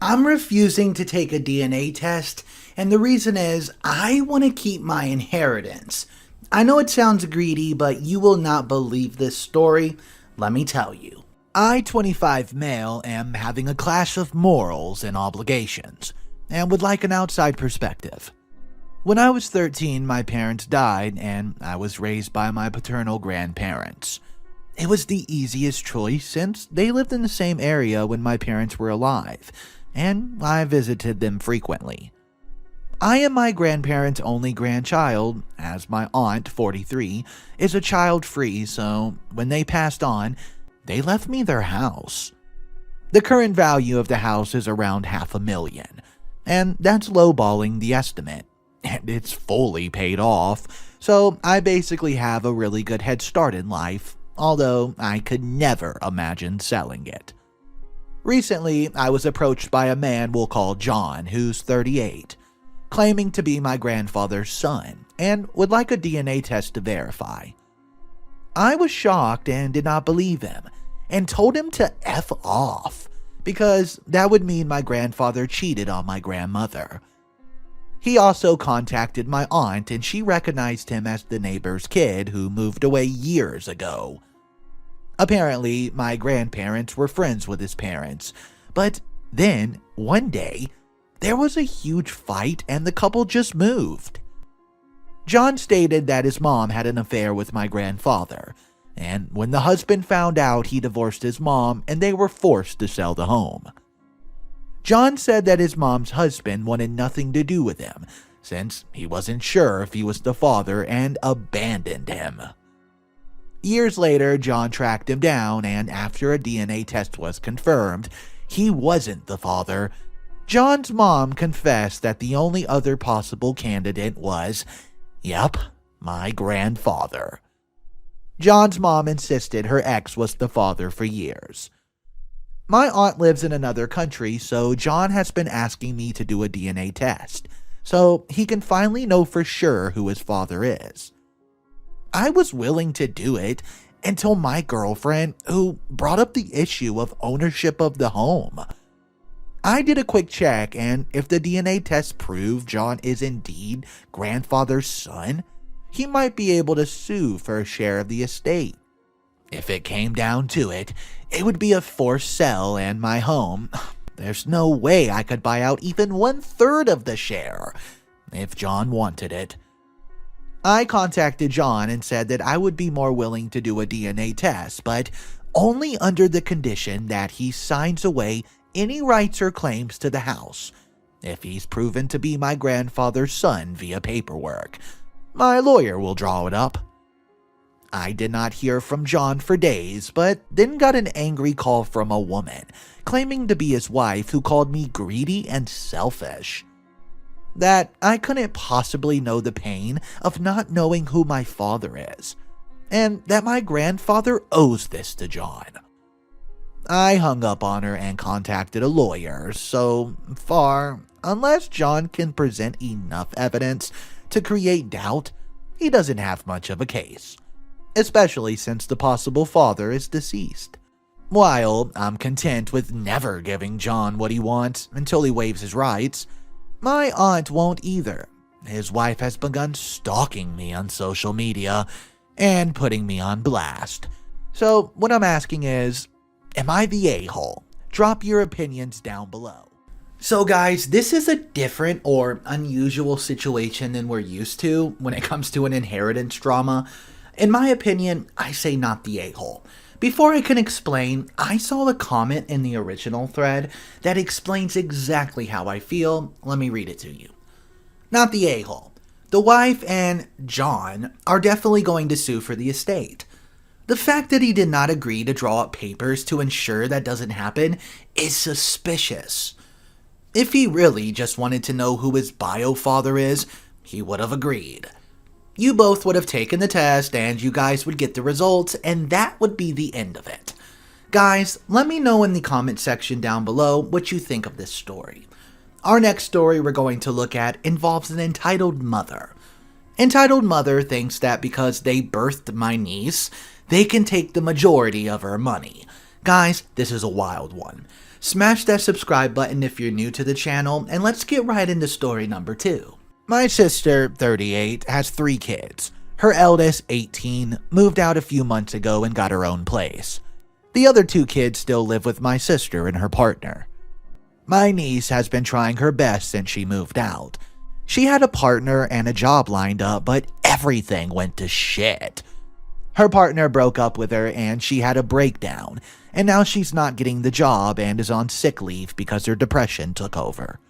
I'm refusing to take a DNA test, and the reason is I want to keep my inheritance. I know it sounds greedy, but you will not believe this story. Let me tell you. I, 25 male, am having a clash of morals and obligations, and would like an outside perspective. When I was 13, my parents died, and I was raised by my paternal grandparents. It was the easiest choice since they lived in the same area when my parents were alive, and I visited them frequently. I am my grandparents' only grandchild, as my aunt, 43, is a child-free, so when they passed on, they left me their house. The current value of the house is around $500,000, and that's lowballing the estimate, and it's fully paid off, so I basically have a really good head start in life, although I could never imagine selling it. Recently, I was approached by a man we'll call John, who's 38, claiming to be my grandfather's son, and would like a DNA test to verify. I was shocked and did not believe him, and told him to F off, because that would mean my grandfather cheated on my grandmother. He also contacted my aunt, and she recognized him as the neighbor's kid who moved away years ago. Apparently, my grandparents were friends with his parents, but then, one day, there was a huge fight and the couple just moved. John stated that his mom had an affair with my grandfather, and when the husband found out, he divorced his mom and they were forced to sell the home. John said that his mom's husband wanted nothing to do with him, since he wasn't sure if he was the father and abandoned him. Years later, John tracked him down, and after a DNA test was confirmed, he wasn't the father. John's mom confessed that the only other possible candidate was, yep, my grandfather. John's mom insisted her ex was the father for years. My aunt lives in another country, so John has been asking me to do a DNA test, so he can finally know for sure who his father is. I was willing to do it until my girlfriend, who brought up the issue of ownership of the home. I did a quick check, and if the DNA test proved John is indeed grandfather's son, he might be able to sue for a share of the estate. If it came down to it, it would be a forced sell, and my home, there's no way I could buy out even 1/3 of the share, if John wanted it. I contacted John and said that I would be more willing to do a DNA test, but only under the condition that he signs away any rights or claims to the house, if he's proven to be my grandfather's son via paperwork. My lawyer will draw it up. I did not hear from John for days, but then got an angry call from a woman, claiming to be his wife, who called me greedy and selfish. That I couldn't possibly know the pain of not knowing who my father is, and that my grandfather owes this to John. I hung up on her and contacted a lawyer. So far, unless John can present enough evidence to create doubt, he doesn't have much of a case, especially since the possible father is deceased. While I'm content with never giving John what he wants until he waives his rights, my aunt won't either. His wife has begun stalking me on social media and putting me on blast. So what I'm asking is, am I the a-hole? Drop your opinions down below. So guys, this is a different or unusual situation than we're used to when it comes to an inheritance drama. In my opinion, I say not the a-hole. Before I can explain, I saw a comment in the original thread that explains exactly how I feel. Let me read it to you. Not the a-hole. The wife and John are definitely going to sue for the estate. The fact that he did not agree to draw up papers to ensure that doesn't happen is suspicious. If he really just wanted to know who his bio father is, he would have agreed. You both would have taken the test and you guys would get the results, and that would be the end of it. Guys, let me know in the comment section down below what you think of this story. Our next story we're going to look at involves an entitled mother. Entitled mother thinks that because they birthed my niece, they can take the majority of her money. Guys, this is a wild one. Smash that subscribe button if you're new to the channel, and let's get right into story number 2. My sister, 38, has 3 kids. Her eldest, 18, moved out a few months ago and got her own place. The other 2 kids still live with my sister and her partner. My niece has been trying her best since she moved out. She had a partner and a job lined up, but everything went to shit. Her partner broke up with her and she had a breakdown, and now she's not getting the job and is on sick leave because her depression took over.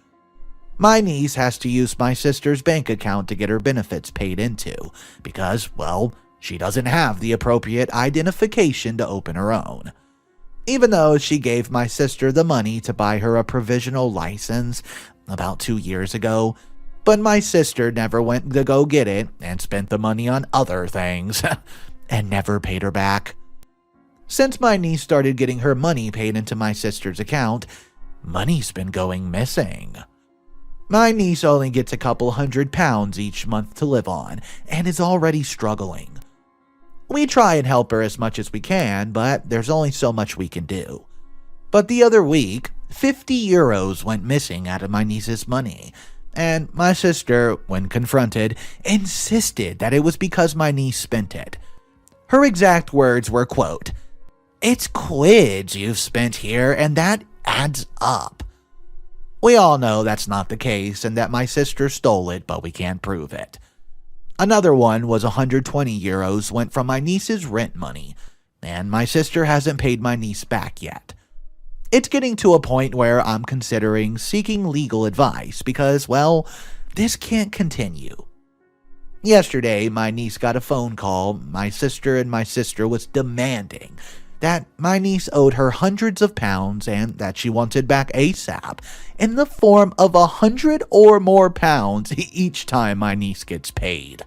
My niece has to use my sister's bank account to get her benefits paid into because, well, she doesn't have the appropriate identification to open her own. Even though she gave my sister the money to buy her a provisional license about 2 years ago, but my sister never went to go get it and spent the money on other things and never paid her back. Since my niece started getting her money paid into my sister's account, money's been going missing. My niece only gets a couple £100 each month to live on and is already struggling. We try and help her as much as we can, but there's only so much we can do. But the other week, €50 went missing out of my niece's money, and my sister, when confronted, insisted that it was because my niece spent it. Her exact words were, quote, "It's quids you've spent here, and that adds up." We all know that's not the case and that my sister stole it, but we can't prove it. Another one was €120 went from my niece's rent money, and my sister hasn't paid my niece back yet. It's getting to a point where I'm considering seeking legal advice because, well, this can't continue. Yesterday, my niece got a phone call. My sister was demanding that my niece owed her hundreds of pounds and that she wanted back ASAP in the form of 100 or more pounds each time my niece gets paid.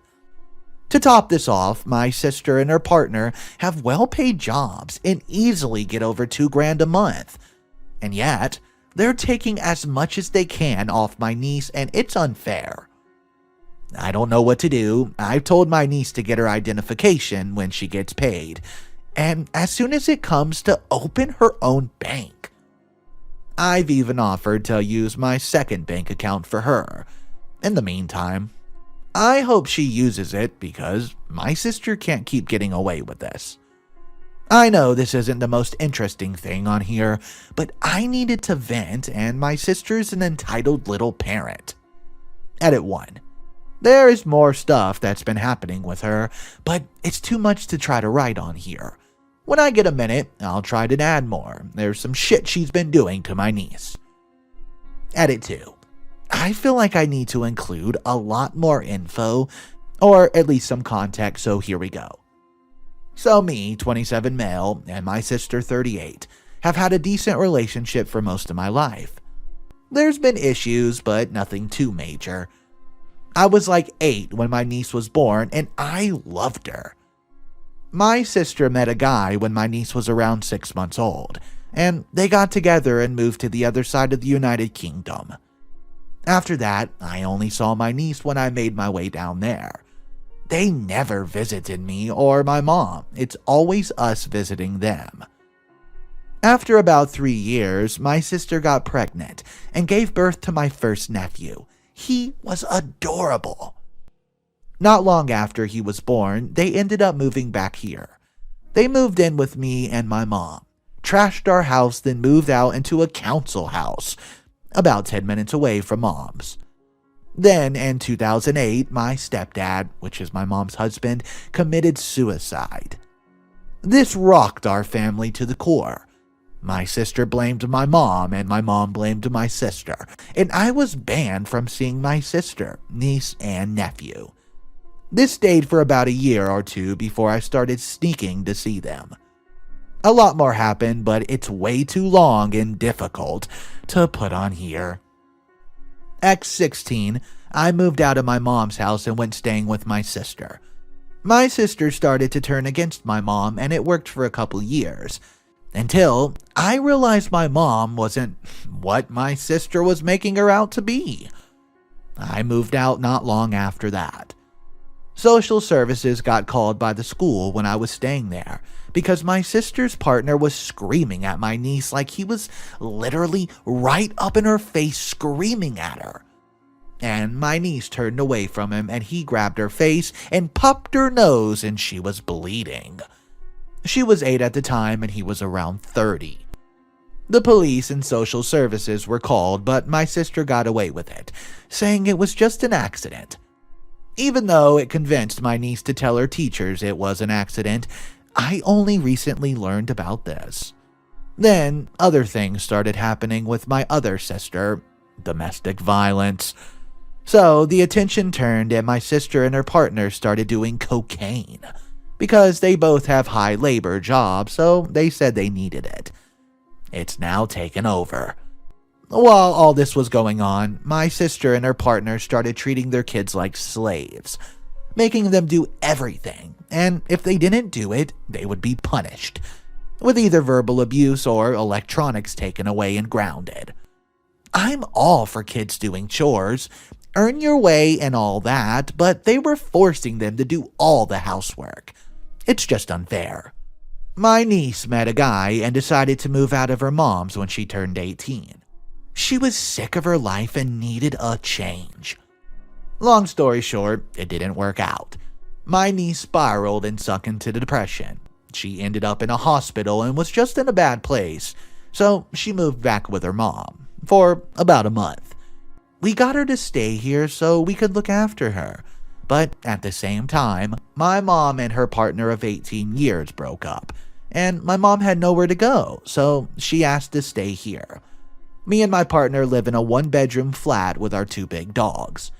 To top this off, my sister and her partner have well-paid jobs and easily get over $2,000 a month. And yet, they're taking as much as they can off my niece, and it's unfair. I don't know what to do. I've told my niece to get her identification when she gets paid, and as soon as it comes to open her own bank. I've even offered to use my second bank account for her. In the meantime, I hope she uses it because my sister can't keep getting away with this. I know this isn't the most interesting thing on here, but I needed to vent, and my sister's an entitled little parent. Edit 1. There is more stuff that's been happening with her, but it's too much to try to write on here. When I get a minute, I'll try to add more. There's some shit she's been doing to my niece. Edit 2. I feel like I need to include a lot more info, or at least some context, so here we go. So me, 27 male, and my sister, 38, have had a decent relationship for most of my life. There's been issues, but nothing too major. I was like 8 when my niece was born, and I loved her. My sister met a guy when my niece was around 6 months old, and they got together and moved to the other side of the United Kingdom. After that, I only saw my niece when I made my way down there. They never visited me or my mom. It's always us visiting them. After about 3 years, my sister got pregnant and gave birth to my first nephew. He was adorable. Not long after he was born, they ended up moving back here. They moved in with me and my mom, trashed our house, then moved out into a council house, about 10 minutes away from mom's. Then, in 2008, my stepdad, which is my mom's husband, committed suicide. This rocked our family to the core. My sister blamed my mom, and my mom blamed my sister, and I was banned from seeing my sister, niece, and nephew. This stayed for about a year or two before I started sneaking to see them. A lot more happened, but it's way too long and difficult to put on here. At 16, I moved out of my mom's house and went staying with my sister. My sister started to turn against my mom, and it worked for a couple years, until I realized my mom wasn't what my sister was making her out to be. I moved out not long after that. Social services got called by the school when I was staying there because my sister's partner was screaming at my niece like he was literally right up in her face screaming at her. And my niece turned away from him and he grabbed her face and popped her nose and she was bleeding. She was 8 at the time and he was around 30. The police and social services were called, but my sister got away with it, saying it was just an accident. Even though it convinced my niece to tell her teachers it was an accident, I only recently learned about this. Then, other things started happening with my other sister, domestic violence. So, the attention turned and my sister and her partner started doing cocaine. Because they both have high labor jobs, so they said they needed it. It's now taken over. While all this was going on, my sister and her partner started treating their kids like slaves, making them do everything, and if they didn't do it, they would be punished, with either verbal abuse or electronics taken away and grounded. I'm all for kids doing chores, earn your way and all that, but they were forcing them to do all the housework. It's just unfair. My niece met a guy and decided to move out of her mom's when she turned 18. She was sick of her life and needed a change. Long story short, it didn't work out. My niece spiraled and sunk into depression. She ended up in a hospital and was just in a bad place, so she moved back with her mom for about a month. We got her to stay here so we could look after her, but at the same time, my mom and her partner of 18 years broke up, and my mom had nowhere to go, so she asked to stay here. Me and my partner live in a 1-bedroom flat with our 2 big dogs.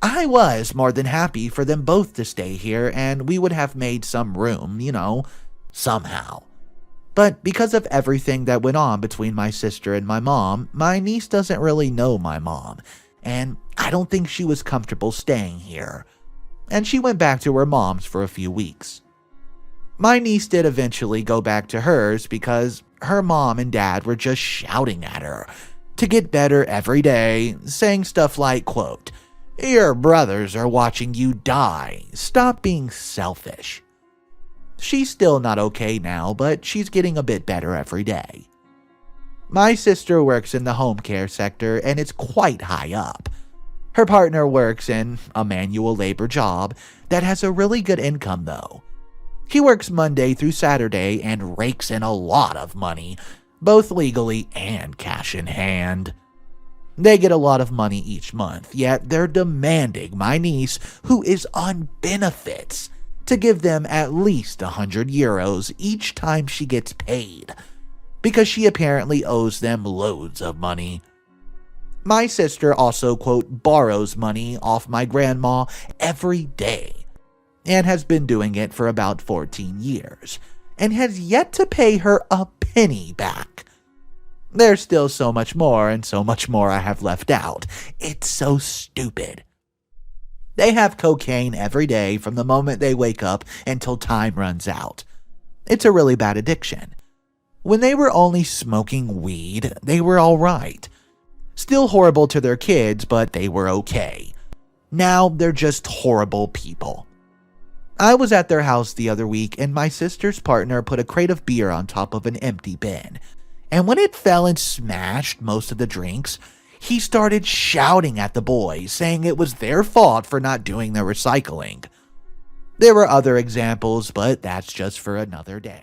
I was more than happy for them both to stay here and we would have made some room, somehow. But because of everything that went on between my sister and my mom, my niece doesn't really know my mom, and I don't think she was comfortable staying here. And she went back to her mom's for a few weeks. My niece did eventually go back to hers because her mom and dad were just shouting at her to get better every day, saying stuff like, quote, "Your brothers are watching you die. Stop being selfish." She's still not okay now, but she's getting a bit better every day. My sister works in the home care sector and it's quite high up. Her partner works in a manual labor job that has a really good income though. He works Monday through Saturday and rakes in a lot of money, both legally and cash in hand. They get a lot of money each month, yet they're demanding my niece, who is on benefits, to give them at least 100 euros each time she gets paid, because she apparently owes them loads of money. My sister also, quote, borrows money off my grandma every day, and has been doing it for about 14 years, and has yet to pay her a penny back. There's still so much more and so much more I have left out. It's so stupid. They have cocaine every day from the moment they wake up until time runs out. It's a really bad addiction. When they were only smoking weed, they were alright. Still horrible to their kids, but they were okay. Now they're just horrible people. I was at their house the other week and my sister's partner put a crate of beer on top of an empty bin. And when it fell and smashed most of the drinks, he started shouting at the boys, saying it was their fault for not doing the recycling. There were other examples, but that's just for another day.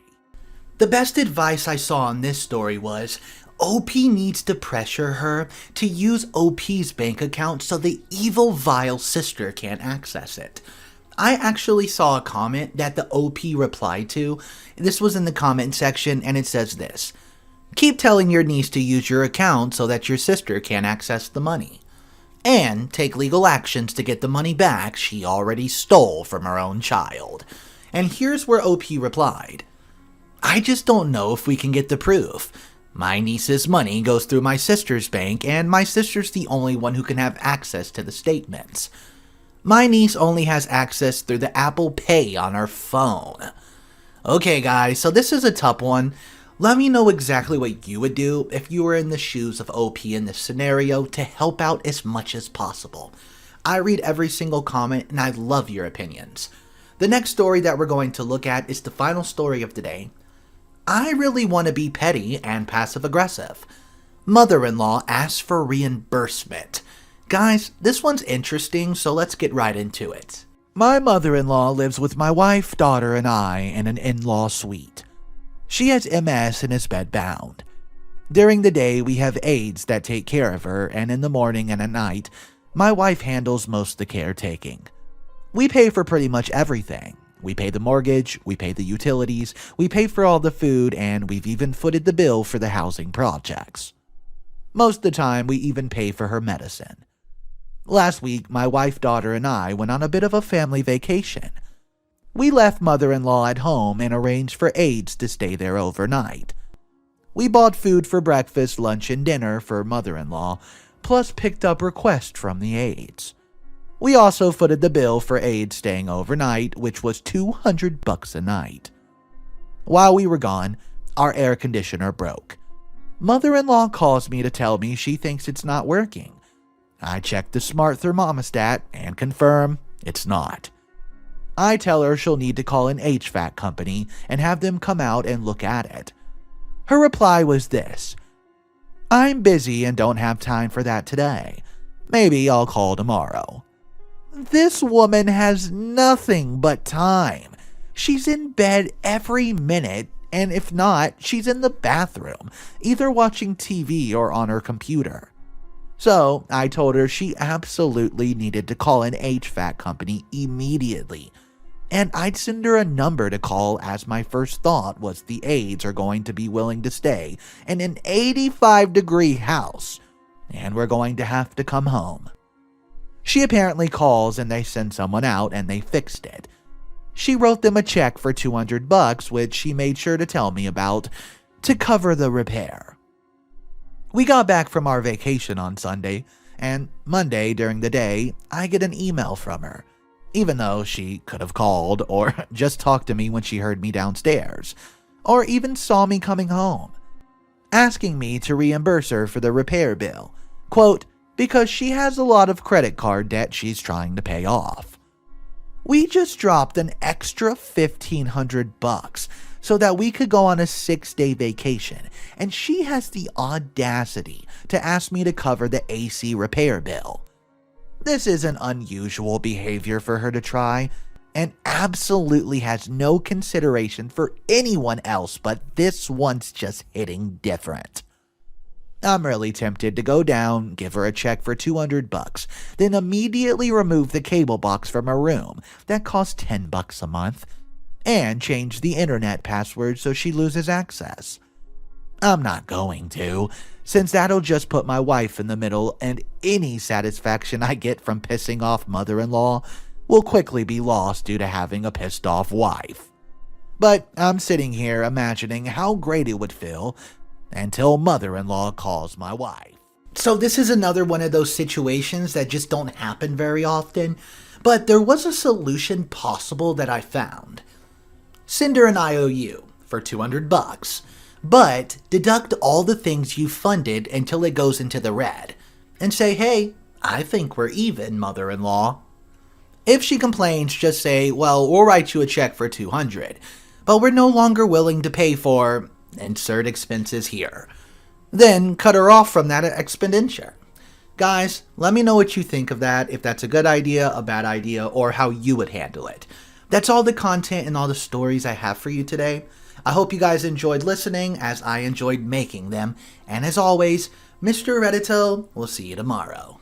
The best advice I saw on this story was, OP needs to pressure her to use OP's bank account so the evil, vile sister can't access it. I actually saw a comment that the OP replied to. This was in the comment section, and it says this: "Keep telling your niece to use your account so that your sister can't access the money. And take legal actions to get the money back she already stole from her own child." And here's where OP replied: "I just don't know if we can get the proof. My niece's money goes through my sister's bank, and my sister's the only one who can have access to the statements. My niece only has access through the Apple Pay on her phone." Okay guys, so this is a tough one. Let me know exactly what you would do if you were in the shoes of OP in this scenario to help out as much as possible. I read every single comment and I love your opinions. The next story that we're going to look at is the final story of the day. I really want to be petty and passive-aggressive. Mother-in-law asks for reimbursement. Guys, this one's interesting, so let's get right into it. My mother-in-law lives with my wife, daughter, and I in an in-law suite. She has MS and is bedbound. During the day, we have aides that take care of her, and in the morning and at night, my wife handles most of the caretaking. We pay for pretty much everything. We pay the mortgage, we pay the utilities, we pay for all the food, and we've even footed the bill for the housing projects. Most of the time, we even pay for her medicine. Last week, my wife, daughter, and I went on a bit of a family vacation. We left mother-in-law at home and arranged for aides to stay there overnight. We bought food for breakfast, lunch, and dinner for mother-in-law, plus picked up requests from the aides. We also footed the bill for aides staying overnight, which was $200 a night. While we were gone, our air conditioner broke. Mother-in-law calls me to tell me she thinks it's not working. I check the smart thermostat and confirm it's not. I tell her she'll need to call an HVAC company and have them come out and look at it. Her reply was this: "I'm busy and don't have time for that today. Maybe I'll call tomorrow." This woman has nothing but time. She's in bed every minute, and if not, she's in the bathroom, either watching TV or on her computer. So I told her she absolutely needed to call an HVAC company immediately, and I'd send her a number to call, as my first thought was the aides are going to be willing to stay in an 85-degree house, and we're going to have to come home. She apparently calls and they send someone out and they fixed it. She wrote them a check for $200, which she made sure to tell me about, to cover the repair. We got back from our vacation on Sunday, and Monday during the day, I get an email from her, even though she could have called or just talked to me when she heard me downstairs, or even saw me coming home, asking me to reimburse her for the repair bill, quote, because she has a lot of credit card debt she's trying to pay off. We just dropped an extra $1,500 so that we could go on a 6-day vacation, and she has the audacity to ask me to cover the AC repair bill. This is an unusual behavior for her to try, and absolutely has no consideration for anyone else, but this one's just hitting different. I'm really tempted to go down, give her a check for $200, then immediately remove the cable box from her room that costs $10 a month, and change the internet password so she loses access. I'm not going to, since that'll just put my wife in the middle, and any satisfaction I get from pissing off mother-in-law will quickly be lost due to having a pissed-off wife. But I'm sitting here imagining how great it would feel until mother-in-law calls my wife. So this is another one of those situations that just don't happen very often, but there was a solution possible that I found. Send her an IOU for $200, but deduct all the things you funded until it goes into the red, and say, hey, I think we're even, mother-in-law. If she complains, just say, well, we'll write you a check for $200, but we're no longer willing to pay for insert expenses here. Then cut her off from that expenditure. Guys, let me know what you think of that, if that's a good idea, a bad idea, or how you would handle it. That's all the content and all the stories I have for you today. I hope you guys enjoyed listening as I enjoyed making them. And as always, Mr. Reddito will see you tomorrow.